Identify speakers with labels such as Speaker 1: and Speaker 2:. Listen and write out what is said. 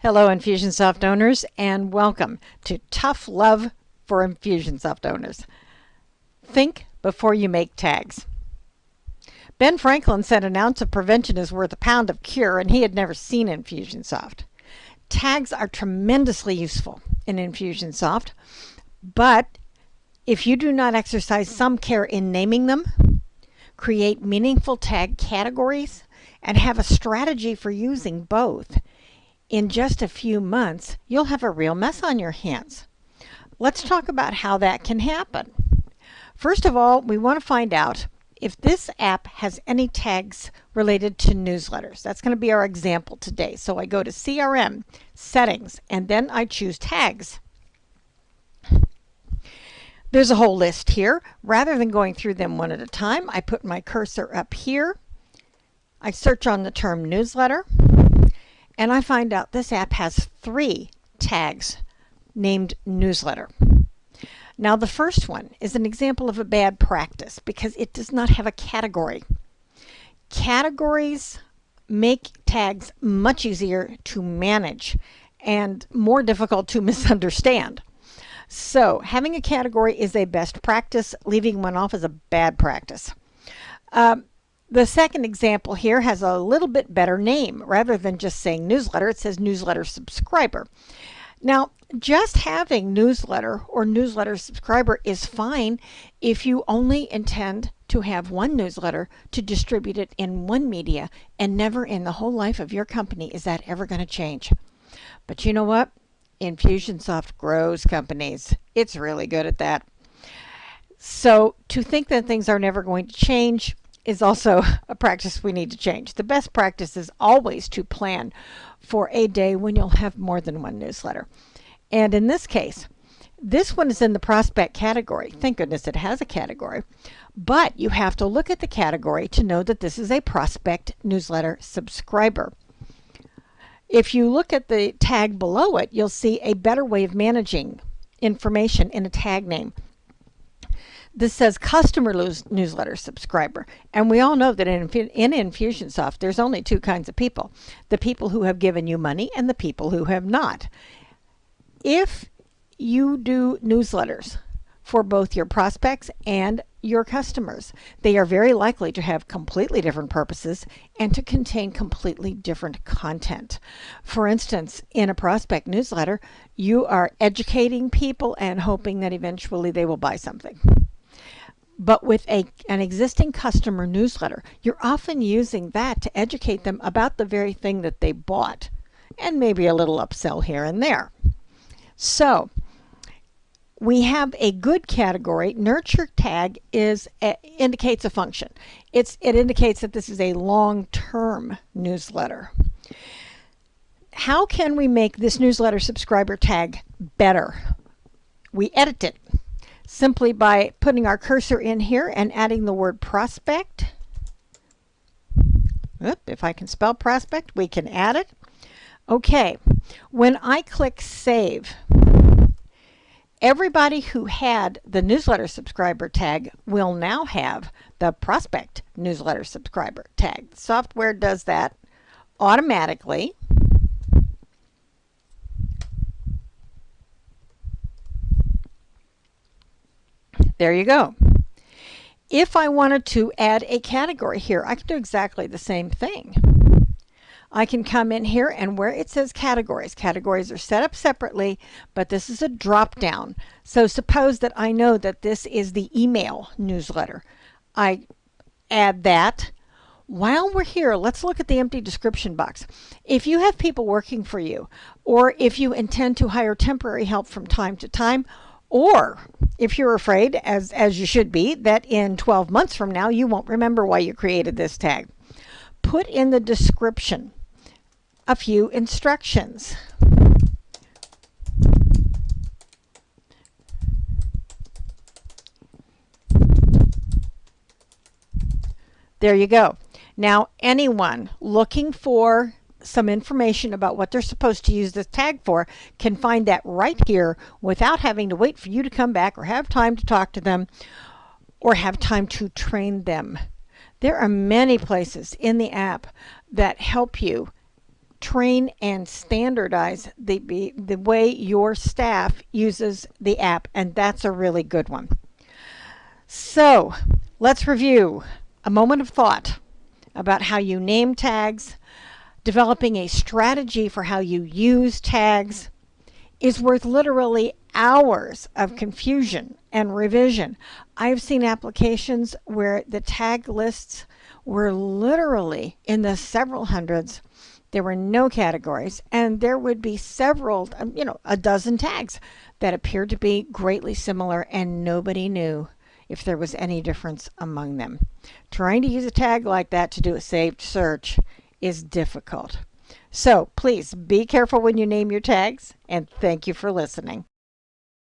Speaker 1: Hello, Infusionsoft owners, and welcome to Tough Love for Infusionsoft owners. Think before you make tags. Ben Franklin said an ounce of prevention is worth a pound of cure, and he had never seen Infusionsoft. Tags are tremendously useful in Infusionsoft, but if you do not exercise some care in naming them, create meaningful tag categories, and have a strategy for using both, in just a few months, you'll have a real mess on your hands. Let's talk about how that can happen. First of all, we want to find out if this app has any tags related to newsletters. That's going to be our example today. So I go to CRM, Settings, and then I choose Tags. There's a whole list here. Rather than going through them one at a time, I put my cursor up here. I search on the term newsletter. And I find out this app has 3 tags named newsletter. Now the first one is an example of a bad practice because it does not have a category. Categories make tags much easier to manage and more difficult to misunderstand. So having a category is a best practice. Leaving one off is a bad practice. The second example here has a little bit better name. Rather than just saying newsletter, it says newsletter subscriber. Now, just having newsletter or newsletter subscriber is fine if you only intend to have one newsletter to distribute it in one media, and never in the whole life of your company is that ever going to change. But you know what? Infusionsoft grows companies. It's really good at that. So to think that things are never going to change is also a practice we need to change. The best practice is always to plan for a day when you'll have more than one newsletter. And in this case, this one is in the prospect category. Thank goodness it has a category. But you have to look at the category to know that this is a prospect newsletter subscriber. If you look at the tag below it, you'll see a better way of managing information in a tag name. This says customer newsletter subscriber. And we all know that in Infusionsoft, there's only 2 kinds of people. The people who have given you money and the people who have not. If you do newsletters for both your prospects and your customers, they are very likely to have completely different purposes and to contain completely different content. For instance, in a prospect newsletter, you are educating people and hoping that eventually they will buy something. But with an existing customer newsletter, you're often using that to educate them about the very thing that they bought, and maybe a little upsell here and there. So we have a good category. Nurture tag indicates a function. It indicates that this is a long-term newsletter. How can we make this newsletter subscriber tag better? We edit it simply by putting our cursor in here and adding the word prospect. If I can spell prospect, we can add it. Okay, when I click save, everybody who had the newsletter subscriber tag will now have the prospect newsletter subscriber tag. The software does that automatically. There you go. If I wanted to add a category here, I can do exactly the same thing. I can come in here, and where it says categories are set up separately, but this is a drop down. So suppose that I know that this is the email newsletter. I add that. While we're here, let's look at the empty description box. If you have people working for you, or if you intend to hire temporary help from time to time, or if you're afraid, as you should be, that in 12 months from now you won't remember why you created this tag, put in the description a few instructions. There you go. Now anyone looking for some information about what they're supposed to use this tag for can find that right here without having to wait for you to come back or have time to talk to them or have time to train them. There are many places in the app that help you train and standardize the way your staff uses the app, and that's a really good one. So let's review a moment of thought about how you name tags. Developing a strategy for how you use tags is worth literally hours of confusion and revision. I've seen applications where the tag lists were literally in the several hundreds. There were no categories, and there would be several, a dozen tags that appeared to be greatly similar, and nobody knew if there was any difference among them. Trying to use a tag like that to do a saved search is difficult. So please be careful when you name your tags, and thank you for listening.